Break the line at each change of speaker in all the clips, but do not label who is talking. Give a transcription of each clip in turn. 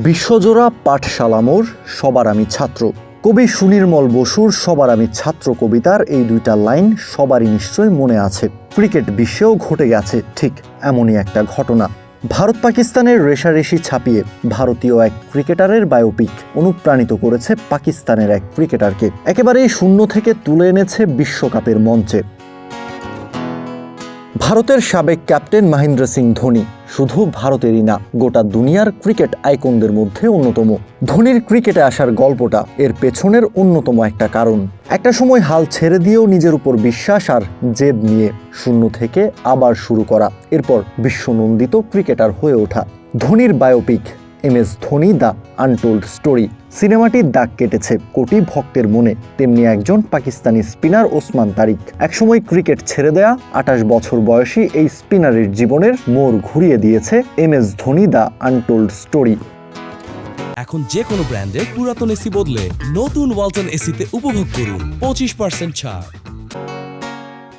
বিশ্বজোড়া পাঠশালা মোর সবার আমি ছাত্র। কবি সুনির্মল বসুর সবার আমি ছাত্র কবিতার এই দুইটা লাইন সবারই নিশ্চয়ই মনে আছে। ক্রিকেট বিশ্বেও ঘটে গেছে ঠিক এমনই একটা ঘটনা। ভারত পাকিস্তানের রেষারেষি ছাপিয়ে ভারতীয় এক ক্রিকেটারের বায়োপিক অনুপ্রাণিত করেছে পাকিস্তানের এক ক্রিকেটারকে, একেবারেই শূন্য থেকে তুলে এনেছে বিশ্বকাপের মঞ্চে। ভারতের সাবেক ক্যাপ্টেন মহেন্দ্র সিং ধোনি শুধু ভারতেরই না, গোটা দুনিয়ার ক্রিকেট আইকনদের মধ্যে অন্যতম। ধোনির ক্রিকেটে আসার গল্পটা এর পেছনের অন্যতম একটা কারণ। একটা সময় হাল ছেড়ে দিয়েও নিজের উপর বিশ্বাস আর জেদ নিয়ে শূন্য থেকে আবার শুরু করা, এরপর বিশ্বনন্দিত ক্রিকেটার হয়ে ওঠা। ধোনির biopic MS Dhoni the untold story সিনেমাটির দাগ কেটেছে কোটি ভক্তের মনে। তেমনি একজন পাকিস্তানি স্পিনার ওসমান তারিক, একসময় ক্রিকেট ছেড়ে দেয়া 28 বছর বয়সী এই স্পিনারের জীবনের মোড় ঘুরিয়ে দিয়েছে MS Dhoni the untold story.
এখন যে কোনো ব্র্যান্ডের পুরাতন এসি বদলে নতুন ওয়ালটন এসিতে উপভোগ করুন 25% ছাড়।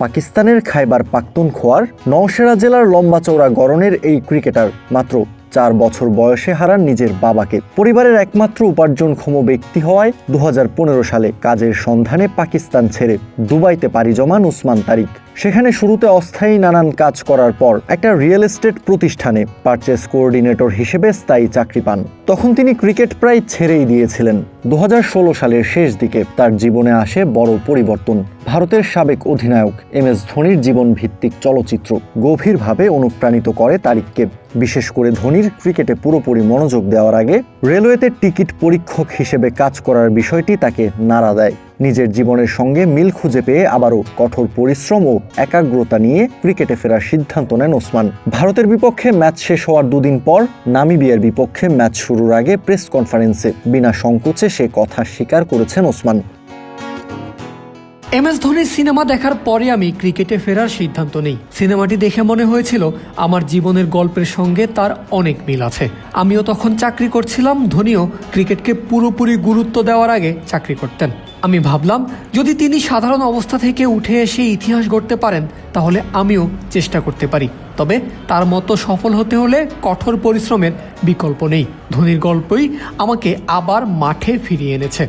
পাকিস্তানের খাইবার পাখতুনখোয়ার নওশেরা জেলার লম্বা চওড়া গড়নের এই ক্রিকেটার মাত্র 4 বছর বয়সে হারান নিজের বাবাকে। পরিবারের একমাত্র উপার্জনক্ষম ব্যক্তি হওয়ায় 2015 সালে কাজের সন্ধানে পাকিস্তান ছেড়ে দুবাইতে পাড়ি জমান ওসমান তারিক। সেখানে শুরুতে অস্থায়ী নানান কাজ করার পর একটা রিয়েল এস্টেট প্রতিষ্ঠানে পারচেস কোঅর্ডিনেটর হিসেবে স্থায়ী চাকরি পান। তখন তিনি ক্রিকেট প্রায় ছেড়েই দিয়েছিলেন। 2016 সালের শেষ দিকে তার জীবনে আসে বড় পরিবর্তন। ভারতের সাবেক অধিনায়ক MS ধোনির জীবন ভিত্তিক চলচ্চিত্র গভীরভাবে অনুপ্রাণিত করে তারিককে। বিশেষ করে ধোনির ক্রিকেটে পুরোপুরি মনোযোগ দেওয়ার আগে রেলওয়েতে টিকিট পরীক্ষক হিসেবে কাজ করার বিষয়টি তাকে নাড়া দেয়। নিজের জীবনের সঙ্গে মিল খুঁজে পেয়ে আবারও কঠোর পরিশ্রম ও একাগ্রতা নিয়ে ক্রিকেটে ফেরার সিদ্ধান্ত নেন ওসমান। ভারতের বিপক্ষে ম্যাচ শেষ হওয়ার দুদিন পর নামিবিয়ার বিপক্ষে ম্যাচ শুরুর আগে প্রেস কনফারেন্সে বিনা সংকোচে সে কথা স্বীকার করেছেন ওসমান।
MS ধোনির সিনেমা দেখার পরে আমি ক্রিকেটে ফেরার সিদ্ধান্ত নেই। সিনেমাটি দেখে মনে হয়েছিল আমার জীবনের গল্পের সঙ্গে তার অনেক মিল আছে। আমিও তখন চাকরি করছিলাম, ধোনিও ক্রিকেটকে পুরোপুরি গুরুত্ব দেওয়ার আগে চাকরি করতেন। আমি ভাবলাম যদি তিনি সাধারণ অবস্থা থেকে উঠে এসে ইতিহাস গড়তে পারেন তাহলে আমিও চেষ্টা করতে পারি। তবে তার মতো সফল হতে হলে কঠোর পরিশ্রমের বিকল্প নেই। ধোনির গল্পই আমাকে আবার মাঠে ফিরিয়ে এনেছে।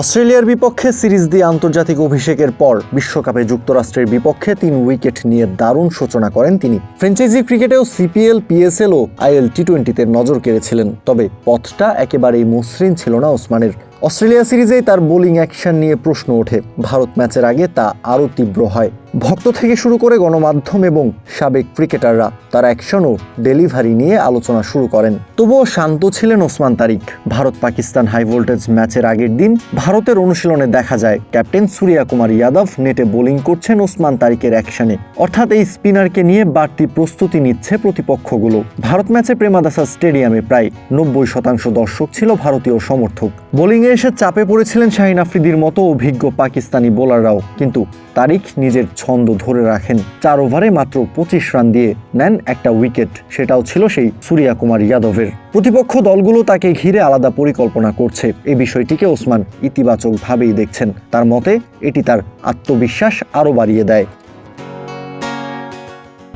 অস্ট্রেলিয়ার বিপক্ষে সিরিজ দিয়ে আন্তর্জাতিক অভিষেকের পর বিশ্বকাপে যুক্তরাষ্ট্রের বিপক্ষে 3 উইকেট নিয়ে দারুণ সূচনা করেন তিনি। ফ্র্যাঞ্চাইজি ক্রিকেটেও CPL, PSL ও IL T20-তে নজর কেড়েছিলেন, তবে পথটা একেবারেই মসৃণ ছিল না ওসমানের। অস্ট্রেলিয়া সিরিজেই তার বোলিং অ্যাকশন নিয়ে প্রশ্ন ওঠে। ভারত ম্যাচের আগে তা আরও তীব্র হয়। ভক্ত থেকে শুরু করে গণমাধ্যম এবং সাবেক ক্রিকেটাররা তার অ্যাকশন ও ডেলিভারি নিয়ে আলোচনা শুরু করেন। তবুও শান্ত ছিলেন ওসমান তারিক। ভারত পাকিস্তান হাই ভোল্টেজ ম্যাচের আগের দিন ভারতের অনুশীলনে দেখা যায় ক্যাপ্টেন সূর্যা কুমার যাদব নেটে বোলিং করছেন ওসমান তারিকের অ্যাকশনে। অর্থাৎ এই স্পিনারকে নিয়ে বাড়তি প্রস্তুতি নিচ্ছে প্রতিপক্ষগুলো। ভারত ম্যাচে প্রেমাদাসা স্টেডিয়ামে প্রায় 90% দর্শক ছিল ভারতীয় সমর্থক। বোলিংয়ে এসে চাপে পড়েছিলেন শাহিন আফ্রিদির মতো অভিজ্ঞ পাকিস্তানি বোলাররাও, কিন্তু তারিক নিজের ছন্দ ধরে রাখেন। 4 ওভারে মাত্র 25 রান দিয়ে নেন একটা উইকেট, সেটাও ছিল সেই সূর্যা কুমার যাদবের। প্রতিপক্ষ দলগুলো তাকে ঘিরে আলাদা পরিকল্পনা করছে, এই বিষয়টিকে ওসমান ইতিবাচকভাবেই দেখছেন। তার মতে এটি তার আত্মবিশ্বাস আরও বাড়িয়ে দেয়।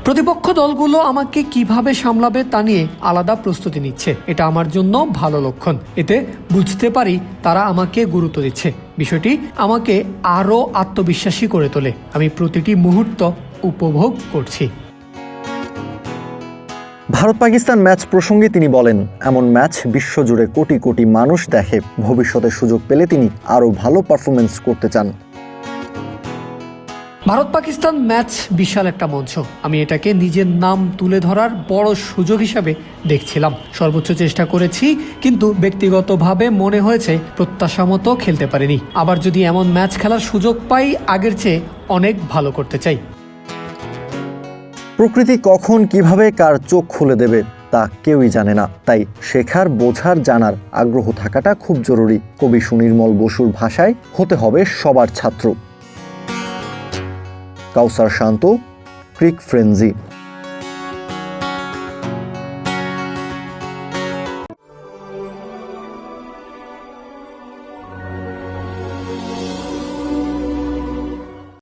প্রতিপক্ষ দলগুলো আমাকে কিভাবে সামলাবে তা নিয়ে আলাদা প্রস্তুতি নিচ্ছে, এটা আমার জন্য ভালো লক্ষণ। এতে বুঝতে পারি তারা আমাকে গুরুত্ব দিচ্ছে। বিষয়টি আমাকে আরও আত্মবিশ্বাসী করে তোলে। আমি প্রতিটি মুহূর্ত উপভোগ করছি।
ভারত পাকিস্তান ম্যাচ প্রসঙ্গে তিনি বলেন, এমন ম্যাচ বিশ্বজুড়ে কোটি কোটি মানুষ দেখে। ভবিষ্যতে সুযোগ পেলে তিনি আরও ভালো পারফরমেন্স করতে চান।
ভারত পাকিস্তান ম্যাচ বিশাল একটা মঞ্চ। আমি এটাকে নিজের নাম তুলে ধরার বড় সুযোগ হিসাবে দেখছিলাম। সর্বোচ্চ চেষ্টা করেছি, কিন্তু ব্যক্তিগতভাবে মনে হয়েছে প্রত্যাশা মতো খেলতে পারিনি। আবার যদি এমন ম্যাচ খেলার সুযোগ পাই, আগের চেয়ে অনেক ভালো করতে চাই।
প্রকৃতি কখন কিভাবে কার চোখ খুলে দেবে তা কেউই জানে না, তাই শেখার, বোঝার, জানার আগ্রহ থাকাটা খুব জরুরি। কবি সুনির্মল বসুর ভাষায় হতে হবে সবার ছাত্র। কাউসার শান্ত, ক্রিক ফ্রেঞ্জি।